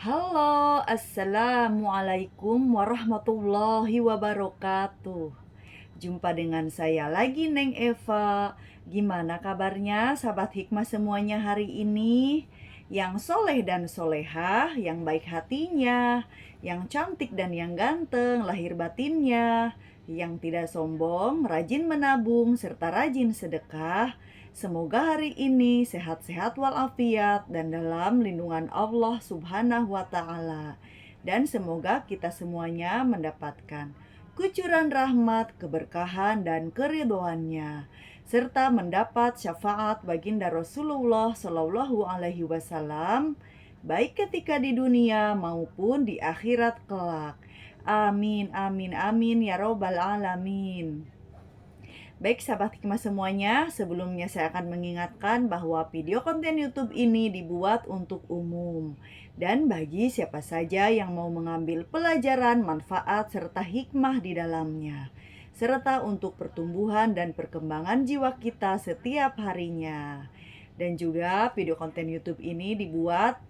Halo, assalamualaikum warahmatullahi wabarakatuh. Jumpa dengan saya lagi, Neng Eva. Gimana kabarnya, sahabat hikmah semuanya hari ini? Yang soleh dan solehah, yang baik hatinya, yang cantik dan yang ganteng, lahir batinnya, yang tidak sombong, rajin menabung, serta rajin sedekah. Semoga hari ini sehat-sehat walafiat dan dalam lindungan Allah Subhanahu wa Ta'ala, dan semoga kita semuanya mendapatkan kucuran rahmat, keberkahan, dan keridhoannya, serta mendapat syafaat baginda Rasulullah Shallallahu Alaihi Wasallam, baik ketika di dunia maupun di akhirat kelak. Amin, amin, amin, ya robbal alamin. Baik sahabat hikmah semuanya, sebelumnya saya akan mengingatkan bahwa video konten YouTube ini dibuat untuk umum dan bagi siapa saja yang mau mengambil pelajaran, manfaat, serta hikmah di dalamnya, serta untuk pertumbuhan dan perkembangan jiwa kita setiap harinya. Dan juga video konten YouTube ini dibuat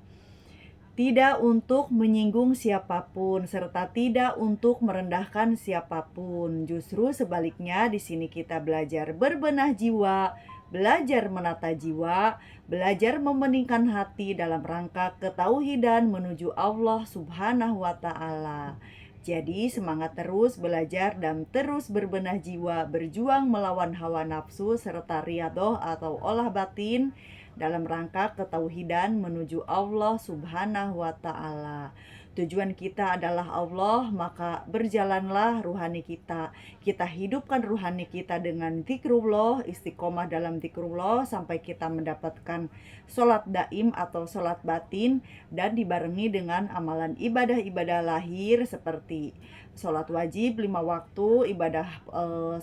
tidak untuk menyinggung siapapun serta tidak untuk merendahkan siapapun. Justru sebaliknya, di sini kita belajar berbenah jiwa, belajar menata jiwa, belajar membeningkan hati dalam rangka ketauhidan menuju Allah Subhanahu wa Ta'ala. Jadi semangat terus belajar dan terus berbenah jiwa, berjuang melawan hawa nafsu serta riadoh atau olah batin dalam rangka ketauhidan menuju Allah Subhanahu wa Ta'ala. Tujuan kita adalah Allah, maka berjalanlah ruhani kita. Kita hidupkan ruhani kita dengan zikrullah, istiqomah dalam zikrullah sampai kita mendapatkan sholat daim atau sholat batin, dan dibarengi dengan amalan ibadah-ibadah lahir seperti sholat wajib 5 waktu, ibadah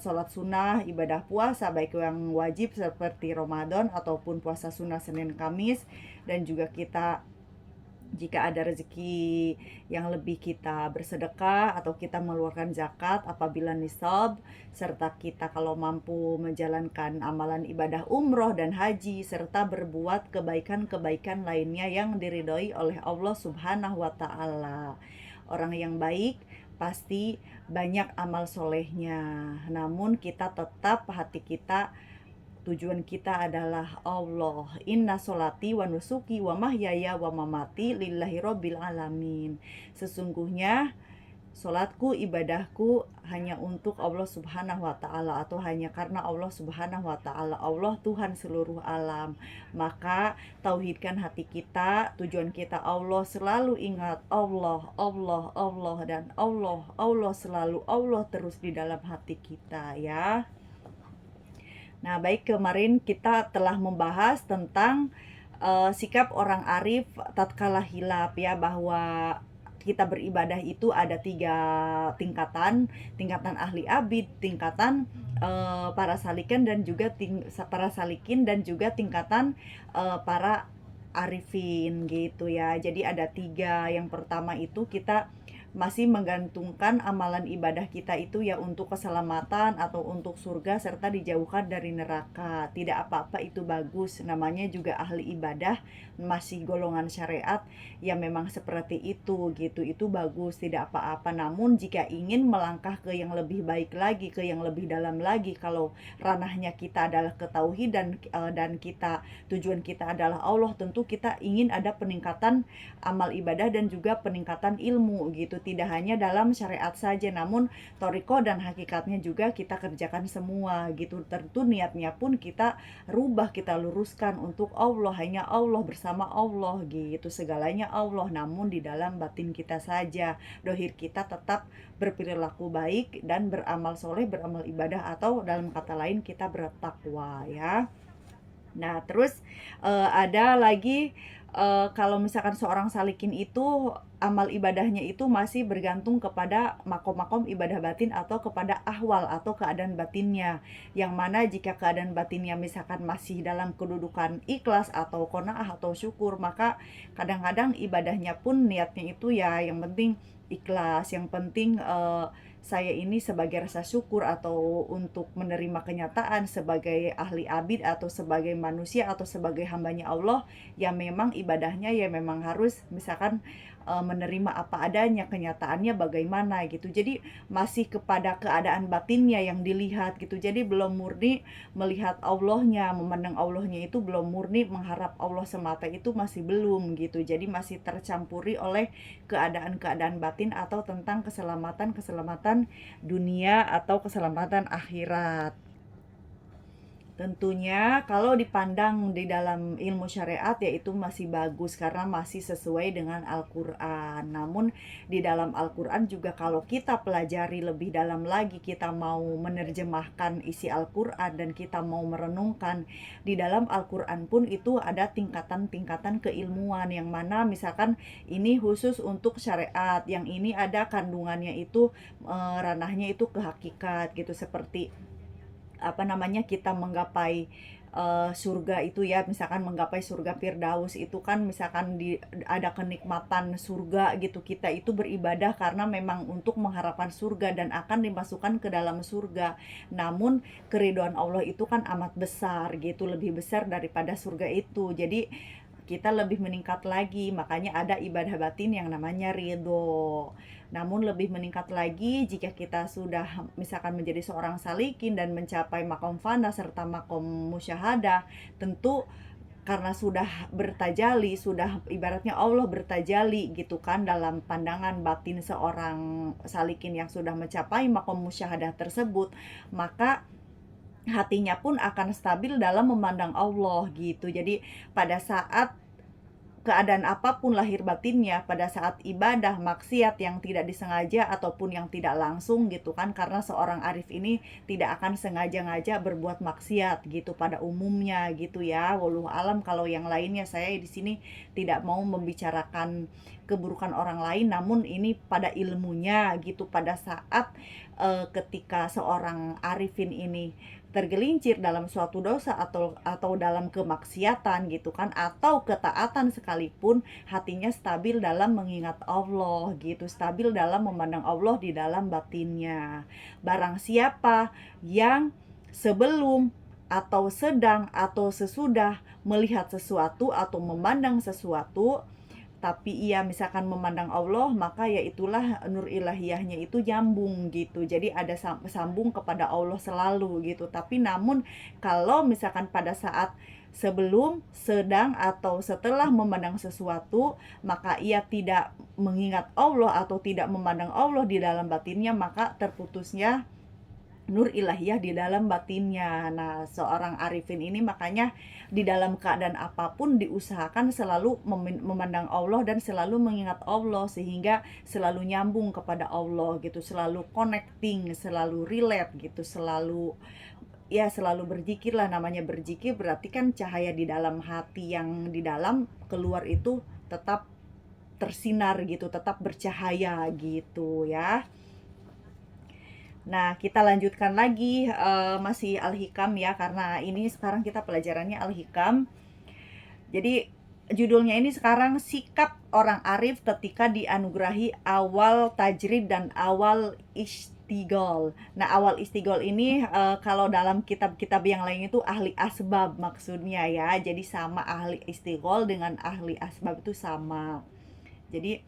sholat sunnah, ibadah puasa baik yang wajib seperti Ramadan ataupun puasa sunnah Senin Kamis, dan juga kita jika ada rezeki yang lebih kita bersedekah atau kita mengeluarkan zakat apabila nisab, serta kita kalau mampu menjalankan amalan ibadah umroh dan haji, serta berbuat kebaikan-kebaikan lainnya yang diridhoi oleh Allah Subhanahu wa Ta'ala. Orang yang baik pasti banyak amal solehnya, namun kita tetap hati kita, tujuan kita adalah Allah. Inna solati wa nusuki wa mahyaya wa mamati lillahi rabbil alamin. Sesungguhnya solatku, ibadahku hanya untuk Allah Subhanahu wa Ta'ala, atau hanya karena Allah Subhanahu wa Ta'ala. Allah Tuhan seluruh alam. Maka tauhidkan hati kita, tujuan kita Allah, selalu ingat Allah, Allah, Allah, dan Allah, Allah, selalu Allah terus di dalam hati kita ya. Nah, baik, kemarin kita telah membahas tentang sikap orang arif tatkala hilaf ya, bahwa kita beribadah itu ada 3 tingkatan: tingkatan ahli abid, tingkatan para salikin, dan juga para salikin, dan juga tingkatan para arifin gitu ya. Jadi ada 3. Yang pertama itu kita masih menggantungkan amalan ibadah kita itu ya untuk keselamatan atau untuk surga serta dijauhkan dari neraka. Tidak apa-apa, itu bagus, namanya juga ahli ibadah, masih golongan syariat ya, memang seperti itu gitu. Itu bagus, tidak apa-apa. Namun jika ingin melangkah ke yang lebih baik lagi, ke yang lebih dalam lagi, kalau ranahnya kita adalah ketauhidan dan kita tujuan kita adalah Allah, tentu kita ingin ada peningkatan amal ibadah dan juga peningkatan ilmu gitu. Tidak hanya dalam syariat saja, namun toriko dan hakikatnya juga kita kerjakan semua gitu. Tentu niatnya pun kita rubah, kita luruskan untuk Allah, hanya Allah, bersama Allah gitu, segalanya Allah, namun di dalam batin kita saja, dohir kita tetap berperilaku baik dan beramal soleh, beramal ibadah, atau dalam kata lain kita bertakwa ya. Nah, terus ada lagi kalau misalkan seorang salikin itu amal ibadahnya itu masih bergantung kepada makom-makom ibadah batin atau kepada ahwal atau keadaan batinnya. Yang mana jika keadaan batinnya misalkan masih dalam kedudukan ikhlas atau qanaah atau syukur, maka kadang-kadang ibadahnya pun niatnya itu ya yang penting ikhlas, yang penting saya ini sebagai rasa syukur atau untuk menerima kenyataan sebagai ahli abid atau sebagai manusia atau sebagai hambanya Allah, ya memang ibadahnya ya memang harus misalkan menerima apa adanya, kenyataannya bagaimana gitu. Jadi masih kepada keadaan batinnya yang dilihat gitu. Jadi belum murni melihat Allahnya, memandang Allahnya itu belum murni, mengharap Allah semata itu masih belum gitu. Jadi masih tercampuri oleh keadaan-keadaan batin atau tentang keselamatan-keselamatan dunia atau keselamatan akhirat. Tentunya kalau dipandang di dalam ilmu syariat yaitu masih bagus karena masih sesuai dengan Al-Quran. Namun di dalam Al-Quran juga kalau kita pelajari lebih dalam lagi, kita mau menerjemahkan isi Al-Quran dan kita mau merenungkan, di dalam Al-Quran pun itu ada tingkatan-tingkatan keilmuan yang mana misalkan ini khusus untuk syariat, yang ini ada kandungannya itu ranahnya itu ke hakikat gitu, seperti kita menggapai surga itu ya, misalkan menggapai surga Firdaus itu kan misalkan ada kenikmatan surga gitu, kita itu beribadah karena memang untuk mengharapkan surga dan akan dimasukkan ke dalam surga. Namun keridhaan Allah itu kan amat besar gitu, lebih besar daripada surga itu. Jadi kita lebih meningkat lagi, makanya ada ibadah batin yang namanya ridho. Namun lebih meningkat lagi jika kita sudah misalkan menjadi seorang salikin dan mencapai makom fana serta makom musyahadah, tentu karena sudah bertajali, sudah ibaratnya Allah bertajali gitu kan dalam pandangan batin seorang salikin yang sudah mencapai makom musyahadah tersebut, maka hatinya pun akan stabil dalam memandang Allah gitu. Jadi pada saat keadaan apapun lahir batinnya, pada saat ibadah maksiat yang tidak disengaja ataupun yang tidak langsung gitu kan, karena seorang arif ini tidak akan sengaja-ngaja berbuat maksiat gitu pada umumnya gitu ya. Wallahu alam, kalau yang lainnya saya di sini tidak mau membicarakan keburukan orang lain, namun ini pada ilmunya gitu, pada saat ketika seorang arifin ini tergelincir dalam suatu dosa atau dalam kemaksiatan gitu kan, atau ketaatan sekalipun, hatinya stabil dalam mengingat Allah gitu, stabil dalam memandang Allah di dalam batinnya. Barang siapa yang sebelum atau sedang atau sesudah melihat sesuatu atau memandang sesuatu, tapi ia misalkan memandang Allah, maka ya itulah nur ilahiyahnya itu nyambung gitu. Jadi ada sambung kepada Allah selalu gitu. Tapi namun kalau misalkan pada saat sebelum, sedang, atau setelah memandang sesuatu, maka ia tidak mengingat Allah atau tidak memandang Allah di dalam batinnya, maka terputusnya nur ilahiyah di dalam batinnya. Nah, seorang arifin ini makanya di dalam keadaan apapun diusahakan selalu memandang Allah dan selalu mengingat Allah, sehingga selalu nyambung kepada Allah gitu, selalu connecting, selalu relate gitu, selalu berzikir lah. Namanya berzikir berarti kan cahaya di dalam hati yang di dalam keluar itu tetap tersinar gitu, tetap bercahaya gitu ya. Nah, kita lanjutkan lagi masih Al-Hikam ya, karena ini sekarang kita pelajarannya Al-Hikam. Jadi judulnya ini sekarang sikap orang arif ketika dianugerahi awal tajrid dan awal istigol. Nah, awal istigol ini kalau dalam kitab-kitab yang lain itu ahli asbab maksudnya ya. Jadi sama, ahli istigol dengan ahli asbab itu sama. Jadi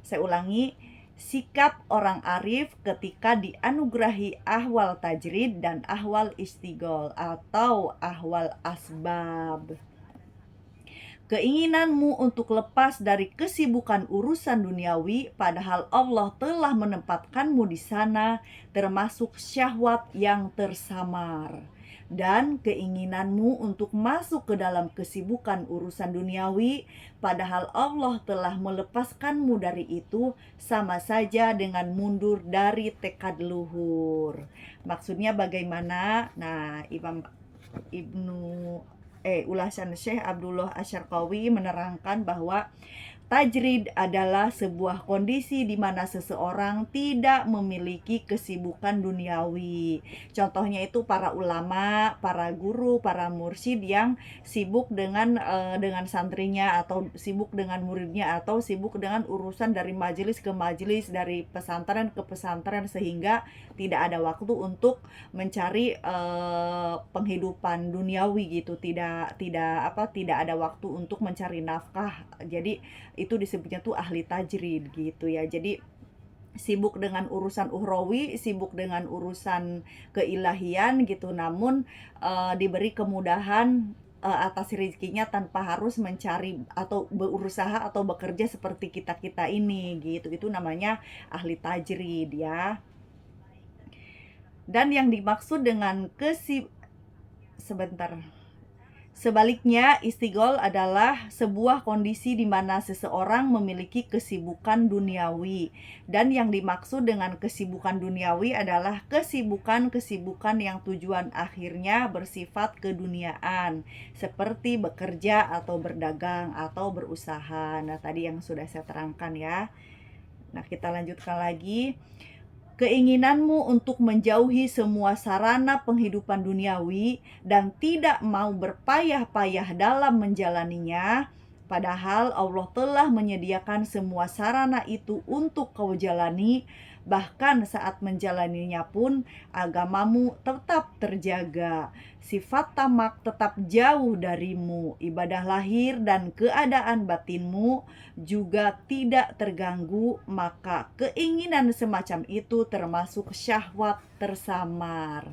saya ulangi, sikap orang arif ketika dianugerahi ahwal tajrid dan ahwal istigol atau ahwal asbab. Keinginanmu untuk lepas dari kesibukan urusan duniawi, padahal Allah telah menempatkanmu di sana, termasuk syahwat yang tersamar. Dan keinginanmu untuk masuk ke dalam kesibukan urusan duniawi, padahal Allah telah melepaskanmu dari itu, sama saja dengan mundur dari tekad luhur. Maksudnya bagaimana? Nah, Ibnu ulasan Syekh Abdullah Asyarqawi menerangkan bahwa tajrid adalah sebuah kondisi di mana seseorang tidak memiliki kesibukan duniawi. Contohnya itu para ulama, para guru, para mursyid yang sibuk dengan santrinya, atau sibuk dengan muridnya, atau sibuk dengan urusan dari majelis ke majelis, dari pesantren ke pesantren, sehingga tidak ada waktu untuk mencari penghidupan duniawi gitu. Tidak ada waktu untuk mencari nafkah. Jadi itu disebutnya tuh ahli tajrid gitu ya. Jadi sibuk dengan urusan uhrawi, sibuk dengan urusan keilahian gitu, namun diberi kemudahan atas rezekinya tanpa harus mencari atau berusaha atau bekerja seperti kita-kita ini gitu. Itu namanya ahli tajrid ya. Dan yang dimaksud dengan sebentar. Sebaliknya, istigol adalah sebuah kondisi di mana seseorang memiliki kesibukan duniawi. Dan yang dimaksud dengan kesibukan duniawi adalah kesibukan-kesibukan yang tujuan akhirnya bersifat keduniaan, seperti bekerja atau berdagang atau berusaha. Nah, tadi yang sudah saya terangkan ya. Nah, kita lanjutkan lagi. Keinginanmu untuk menjauhi semua sarana penghidupan duniawi dan tidak mau berpayah-payah dalam menjalaninya, padahal Allah telah menyediakan semua sarana itu untuk kau jalani. Bahkan saat menjalaninya pun agamamu tetap terjaga, sifat tamak tetap jauh darimu, ibadah lahir dan keadaan batinmu juga tidak terganggu, maka keinginan semacam itu termasuk syahwat tersamar.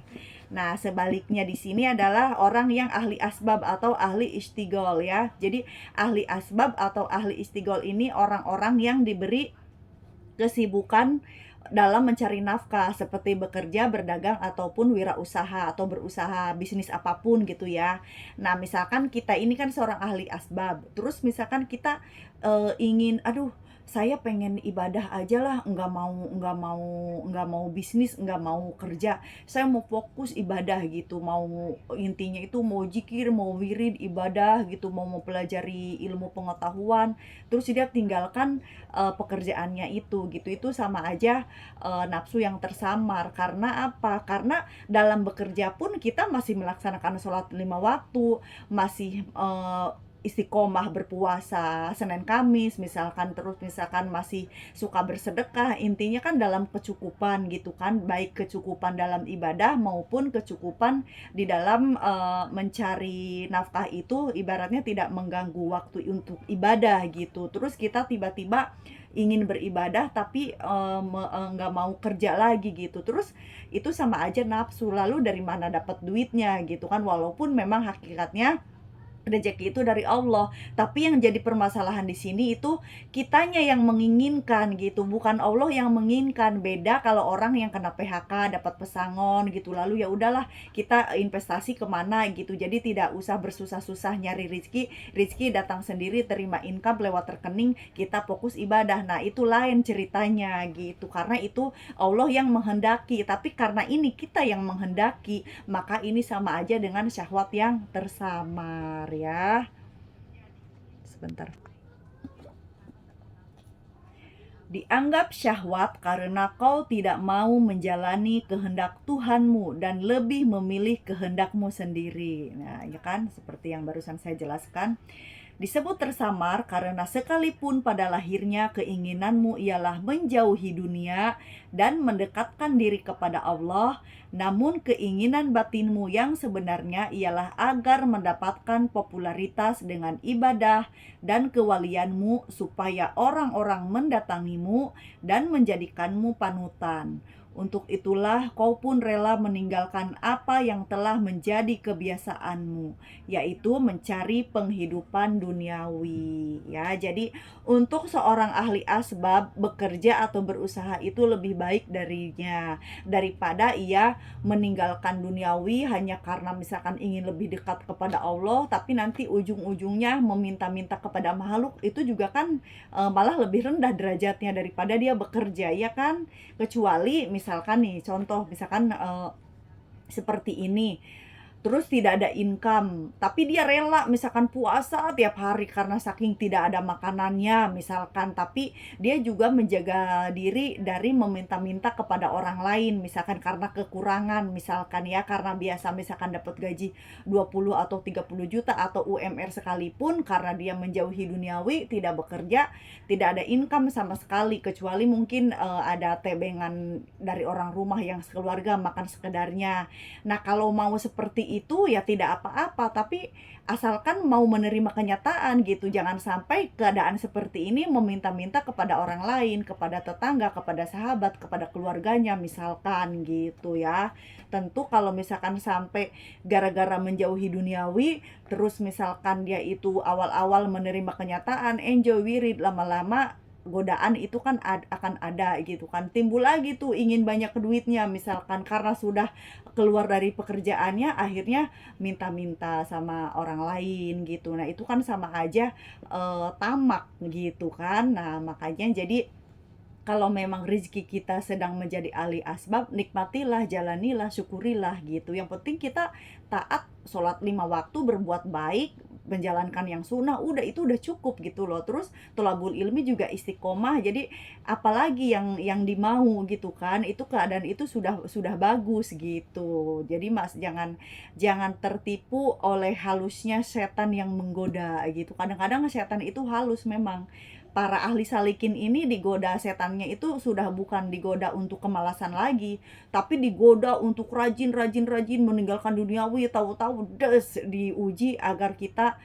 Nah, sebaliknya di sini adalah orang yang ahli asbab atau ahli istigol ya. Jadi ahli asbab atau ahli istigol ini orang-orang yang diberi kesibukan dalam mencari nafkah, seperti bekerja, berdagang, ataupun wirausaha atau berusaha bisnis apapun gitu ya. Nah, misalkan kita ini kan seorang ahli asbab, terus misalkan kita ingin, aduh saya pengen ibadah aja lah, nggak mau bisnis, nggak mau kerja, saya mau fokus ibadah gitu, mau intinya itu mau zikir, mau wirid ibadah gitu, mau mempelajari ilmu pengetahuan, terus dia tinggalkan pekerjaannya itu gitu. Itu sama aja nafsu yang tersamar. Karena apa? Karena dalam bekerja pun kita masih melaksanakan sholat 5 waktu, masih istiqomah berpuasa Senin Kamis misalkan, terus misalkan masih suka bersedekah. Intinya kan dalam kecukupan gitu kan, baik kecukupan dalam ibadah maupun kecukupan di dalam mencari nafkah. Itu ibaratnya tidak mengganggu waktu untuk ibadah gitu. Terus kita tiba-tiba ingin beribadah tapi nggak mau kerja lagi gitu, terus itu sama aja nafsu. Lalu dari mana dapat duitnya gitu kan, walaupun memang hakikatnya rezeki itu dari Allah, tapi yang jadi permasalahan di sini itu kitanya yang menginginkan gitu, bukan Allah yang menginginkan. Beda kalau orang yang kena PHK dapat pesangon gitu, lalu ya udahlah kita investasi kemana gitu, jadi tidak usah bersusah-susah nyari rezeki datang sendiri, terima income lewat rekening, kita fokus ibadah. Nah, itu lain ceritanya gitu, karena itu Allah yang menghendaki. Tapi karena ini kita yang menghendaki, maka ini sama aja dengan syahwat yang tersamar ya. Sebentar. Dianggap syahwat karena kau tidak mau menjalani kehendak Tuhanmu dan lebih memilih kehendakmu sendiri. Nah, ya kan, seperti yang barusan saya jelaskan. Disebut tersamar karena sekalipun pada lahirnya keinginanmu ialah menjauhi dunia dan mendekatkan diri kepada Allah, namun keinginan batinmu yang sebenarnya ialah agar mendapatkan popularitas dengan ibadah dan kewalianmu, supaya orang-orang mendatangimu dan menjadikanmu panutan. Untuk itulah kau pun rela meninggalkan apa yang telah menjadi kebiasaanmu, yaitu mencari penghidupan duniawi. Ya, jadi untuk seorang ahli asbab, bekerja atau berusaha itu lebih baik daripada ia meninggalkan duniawi hanya karena misalkan ingin lebih dekat kepada Allah, tapi nanti ujung-ujungnya meminta-minta kepada makhluk. Itu juga kan malah lebih rendah derajatnya daripada dia bekerja, ya kan? Kecuali misalkan nih contoh, misalkan seperti ini, terus tidak ada income, tapi dia rela misalkan puasa tiap hari karena saking tidak ada makanannya misalkan, tapi dia juga menjaga diri dari meminta-minta kepada orang lain, misalkan karena kekurangan, misalkan ya, karena biasa misalkan dapat gaji 20 atau 30 juta atau UMR sekalipun, karena dia menjauhi duniawi, tidak bekerja, tidak ada income sama sekali, kecuali mungkin ada tebengan dari orang rumah yang sekeluarga makan sekedarnya. Nah, kalau mau seperti itu ya tidak apa-apa, tapi asalkan mau menerima kenyataan gitu. Jangan sampai keadaan seperti ini meminta-minta kepada orang lain, kepada tetangga, kepada sahabat, kepada keluarganya misalkan gitu ya. Tentu kalau misalkan sampai gara-gara menjauhi duniawi, terus misalkan dia itu awal-awal menerima kenyataan, enjoy wirid, lama-lama godaan itu kan akan ada gitu kan, timbul lagi tuh ingin banyak duitnya misalkan karena sudah keluar dari pekerjaannya, akhirnya minta-minta sama orang lain gitu. Nah itu kan sama aja tamak gitu kan. Nah makanya jadi kalau memang rezeki kita sedang menjadi ahli asbab, nikmatilah, jalanilah, syukurilah gitu. Yang penting kita taat, sholat 5 waktu, berbuat baik, menjalankan yang sunnah, udah itu udah cukup gitu loh. Terus tholabul ilmi juga istiqomah. Jadi apalagi yang dimau gitu kan? Itu keadaan itu sudah bagus gitu. Jadi Mas jangan jangan tertipu oleh halusnya setan yang menggoda gitu. Kadang-kadang setan itu halus memang. Para ahli salikin ini digoda setannya itu sudah bukan digoda untuk kemalasan lagi, tapi digoda untuk rajin meninggalkan duniawi, tahu-tahu des diuji agar kita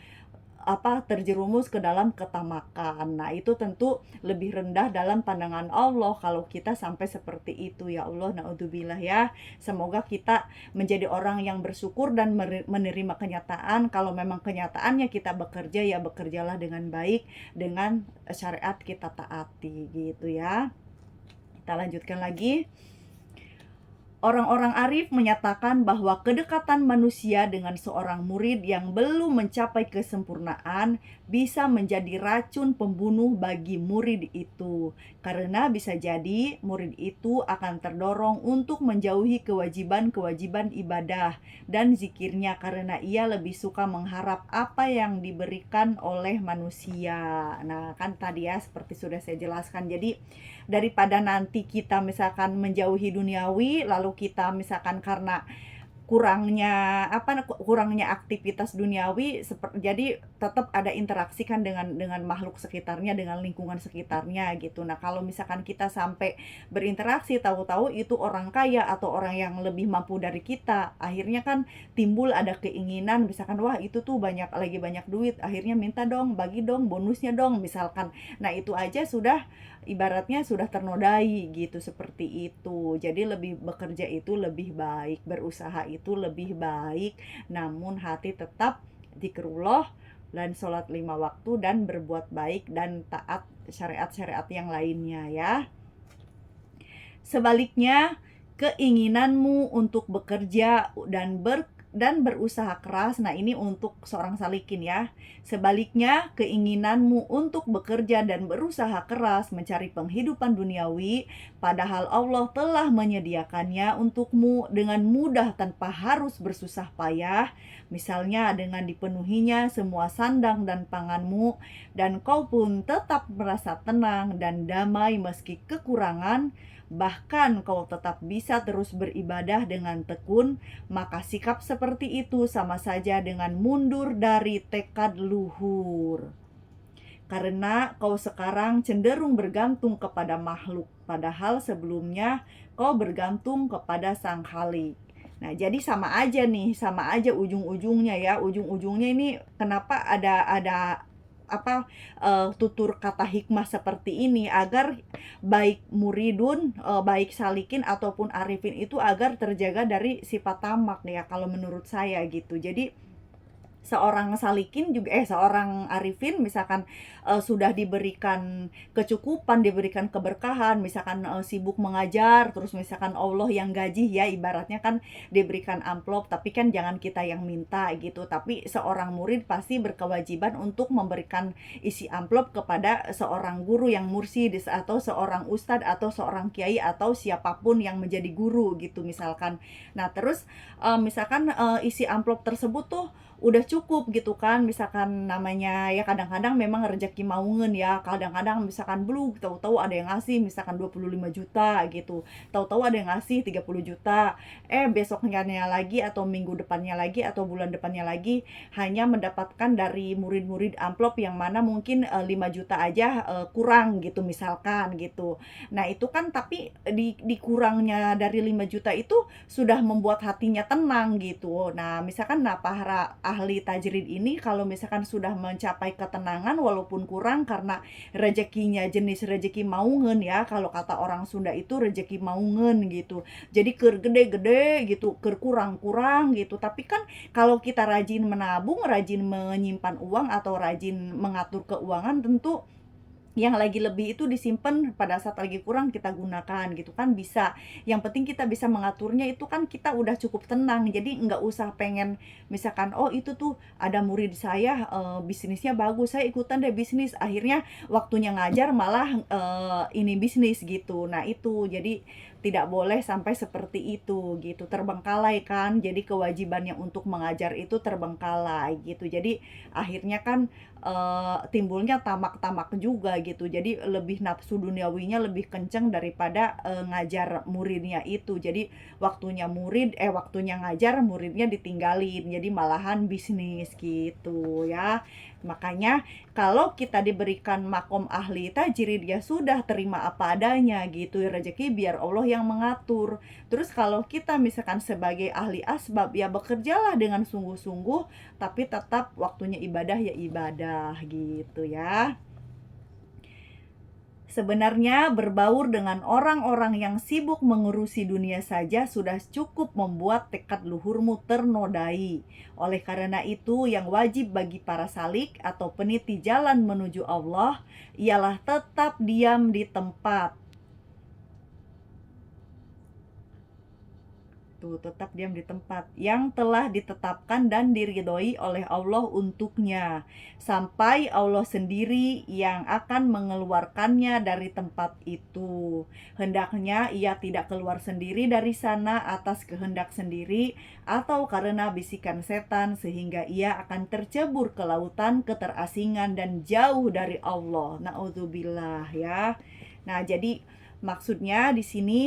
terjerumus ke dalam ketamakan. Nah, itu tentu lebih rendah dalam pandangan Allah kalau kita sampai seperti itu ya Allah, naudzubillah ya. Semoga kita menjadi orang yang bersyukur dan menerima kenyataan. Kalau memang kenyataannya kita bekerja, ya bekerjalah dengan baik, dengan syariat kita taati gitu ya. Kita lanjutkan lagi. Orang-orang arif menyatakan bahwa kedekatan manusia dengan seorang murid yang belum mencapai kesempurnaan bisa menjadi racun pembunuh bagi murid itu. Karena bisa jadi murid itu akan terdorong untuk menjauhi kewajiban-kewajiban ibadah dan zikirnya karena ia lebih suka mengharap apa yang diberikan oleh manusia. Nah, kan tadi ya seperti sudah saya jelaskan. Jadi daripada nanti kita misalkan menjauhi duniawi, lalu kita misalkan karena kurangnya aktivitas duniawi, jadi tetap ada interaksi kan dengan makhluk sekitarnya, dengan lingkungan sekitarnya gitu. Nah kalau misalkan kita sampai berinteraksi, tahu-tahu itu orang kaya atau orang yang lebih mampu dari kita, akhirnya kan timbul ada keinginan misalkan, wah itu tuh lagi banyak duit, akhirnya minta dong, bagi dong, bonusnya dong misalkan. Nah itu aja sudah ibaratnya sudah ternodai gitu, seperti itu. Jadi lebih bekerja itu lebih baik, berusaha itu lebih baik, namun hati tetap zikrullah dan sholat 5 waktu dan berbuat baik dan taat syariat-syariat yang lainnya ya. Sebaliknya, keinginanmu untuk bekerja dan berusaha keras. Nah, ini untuk seorang salikin ya. Sebaliknya, keinginanmu untuk bekerja dan berusaha keras mencari penghidupan duniawi, padahal Allah telah menyediakannya untukmu dengan mudah tanpa harus bersusah payah. Misalnya dengan dipenuhinya semua sandang dan panganmu, dan kau pun tetap merasa tenang dan damai meski kekurangan, bahkan kau tetap bisa terus beribadah dengan tekun, maka sikap seperti itu sama saja dengan mundur dari tekad luhur. Karena kau sekarang cenderung bergantung kepada makhluk, padahal sebelumnya kau bergantung kepada Sang Khalik. Nah, jadi sama aja nih, sama aja ujung-ujungnya ya. Ujung-ujungnya ini kenapa ada tutur kata hikmah seperti ini, agar baik muridun, baik salikin ataupun arifin itu agar terjaga dari sifat tamak ya, kalau menurut saya gitu. Jadi seorang salikin juga seorang arifin misalkan sudah diberikan kecukupan, diberikan keberkahan, misalkan sibuk mengajar, terus misalkan Allah yang gaji ya, ibaratnya kan diberikan amplop, tapi kan jangan kita yang minta gitu. Tapi seorang murid pasti berkewajiban untuk memberikan isi amplop kepada seorang guru yang mursyid atau seorang ustadz atau seorang kiai atau siapapun yang menjadi guru gitu misalkan. Nah, terus misalkan isi amplop tersebut tuh udah cukup gitu kan, misalkan namanya ya kadang-kadang memang rezeki maungeun ya, kadang-kadang misalkan blug tahu-tahu ada yang ngasih misalkan 25 juta gitu, tahu-tahu ada yang ngasih 30 juta, besoknya lagi atau minggu depannya lagi atau bulan depannya lagi hanya mendapatkan dari murid-murid amplop yang mana mungkin 5 juta aja kurang gitu misalkan gitu. Nah itu kan tapi dikurangnya dari 5 juta itu sudah membuat hatinya tenang gitu. Nah misalkan para ahli tajrid ini kalau misalkan sudah mencapai ketenangan walaupun kurang karena rezekinya jenis rezeki maungeun ya, kalau kata orang Sunda itu rezeki maungeun gitu. Jadi keur gede-gede gitu, keur kurang-kurang gitu. Tapi kan kalau kita rajin menabung, rajin menyimpan uang atau rajin mengatur keuangan, tentu yang lagi lebih itu disimpan pada saat lagi kurang kita gunakan gitu kan bisa. Yang penting kita bisa mengaturnya itu kan kita udah cukup tenang. Jadi nggak usah pengen misalkan oh itu tuh ada murid saya bisnisnya bagus, saya ikutan deh bisnis. Akhirnya waktunya ngajar malah ini bisnis gitu. Nah itu jadi tidak boleh sampai seperti itu gitu, terbengkalai kan. Jadi kewajibannya untuk mengajar itu terbengkalai gitu. Jadi akhirnya kan timbulnya tamak-tamak juga gitu. Jadi lebih nafsu duniawinya lebih kenceng daripada ngajar muridnya itu. Jadi waktunya ngajar muridnya ditinggalin. Jadi malahan bisnis gitu ya. Makanya kalau kita diberikan makom ahli tajrid ya sudah terima apa adanya gitu. Rezeki biar Allah yang mengatur. Terus kalau kita misalkan sebagai ahli asbab ya bekerjalah dengan sungguh-sungguh tapi tetap waktunya ibadah ya ibadah gitu ya. Sebenarnya berbaur dengan orang-orang yang sibuk mengurusi dunia saja sudah cukup membuat tekad luhurmu ternodai. Oleh karena itu, yang wajib bagi para salik atau peniti jalan menuju Allah ialah tetap diam di tempat. Tetap diam di tempat yang telah ditetapkan dan diridhoi oleh Allah untuknya, sampai Allah sendiri yang akan mengeluarkannya dari tempat itu. Hendaknya ia tidak keluar sendiri dari sana atas kehendak sendiri atau karena bisikan setan sehingga ia akan tercebur ke lautan keterasingan dan jauh dari Allah. Naudzubillah ya. Nah, jadi maksudnya di sini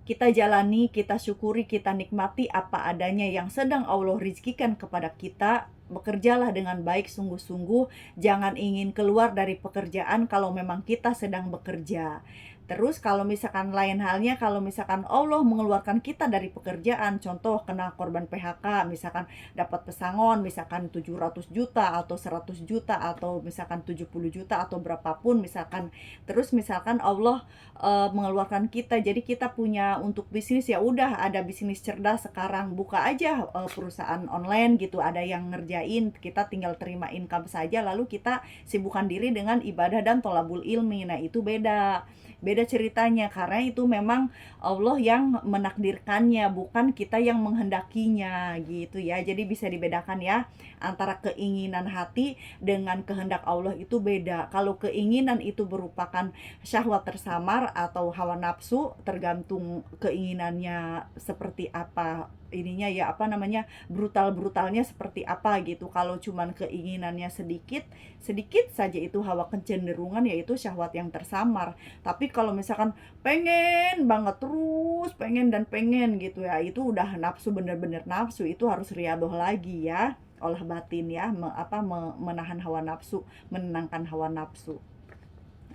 kita jalani, kita syukuri, kita nikmati apa adanya yang sedang Allah rizkikan kepada kita. Bekerjalah dengan baik sungguh-sungguh, jangan ingin keluar dari pekerjaan kalau memang kita sedang bekerja. Terus kalau misalkan lain halnya, kalau misalkan Allah mengeluarkan kita dari pekerjaan, contoh kena korban PHK, misalkan dapat pesangon, misalkan 700 juta atau 100 juta atau misalkan 70 juta atau berapapun misalkan. Terus misalkan Allah mengeluarkan kita, jadi kita punya untuk bisnis ya udah ada bisnis cerdas sekarang, buka aja perusahaan online gitu, ada yang ngerjain, kita tinggal terima income saja lalu kita sibukkan diri dengan ibadah dan tholabul ilmi. Nah itu beda ceritanya karena itu memang Allah yang menakdirkannya bukan kita yang menghendakinya gitu ya. Jadi bisa dibedakan ya antara keinginan hati dengan kehendak Allah itu beda. Kalau keinginan itu merupakan syahwat tersamar atau hawa nafsu, tergantung keinginannya seperti apa ininya ya, apa namanya, brutalnya seperti apa gitu. Kalau cuman keinginannya sedikit saja itu hawa kecenderungan, yaitu syahwat yang tersamar. Tapi kalau misalkan pengen banget terus pengen dan pengen gitu ya, itu udah nafsu, bener-bener nafsu. Itu harus riadoh lagi ya, olah batin ya, menahan hawa nafsu, menenangkan hawa nafsu.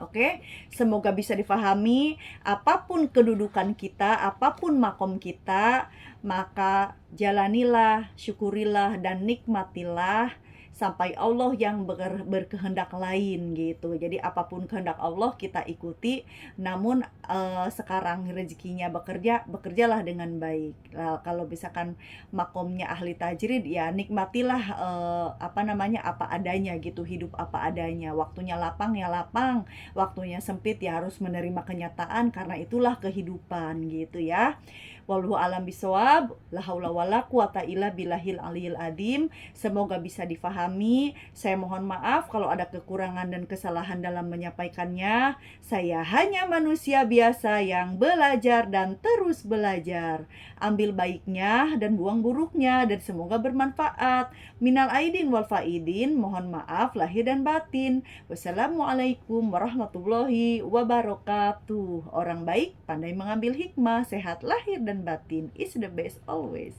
Oke, semoga bisa difahami. Apapun kedudukan kita, apapun makom kita, maka jalanilah, syukurilah, dan nikmatilah. sampai Allah yang berkehendak lain gitu. Jadi apapun kehendak Allah kita ikuti, namun sekarang rezekinya bekerja, bekerjalah dengan baik. Kalau misalkan makomnya ahli tajrid, ya nikmatilah apa adanya gitu, hidup apa adanya. Waktunya lapang ya lapang, waktunya sempit ya harus menerima kenyataan, karena itulah kehidupan gitu ya. Wallahu alam bisawab. La haula wala quwata illa billahil aliyil adim. Semoga bisa difahami. Saya mohon maaf kalau ada kekurangan dan kesalahan dalam menyampaikannya. Saya hanya manusia biasa yang belajar dan terus belajar. Ambil baiknya dan buang buruknya, dan semoga bermanfaat. Minal aidin wal faidin, mohon maaf lahir dan batin. Wassalamualaikum warahmatullahi wabarakatuh. Orang baik pandai mengambil hikmah, sehat lahir dan batin is the best always.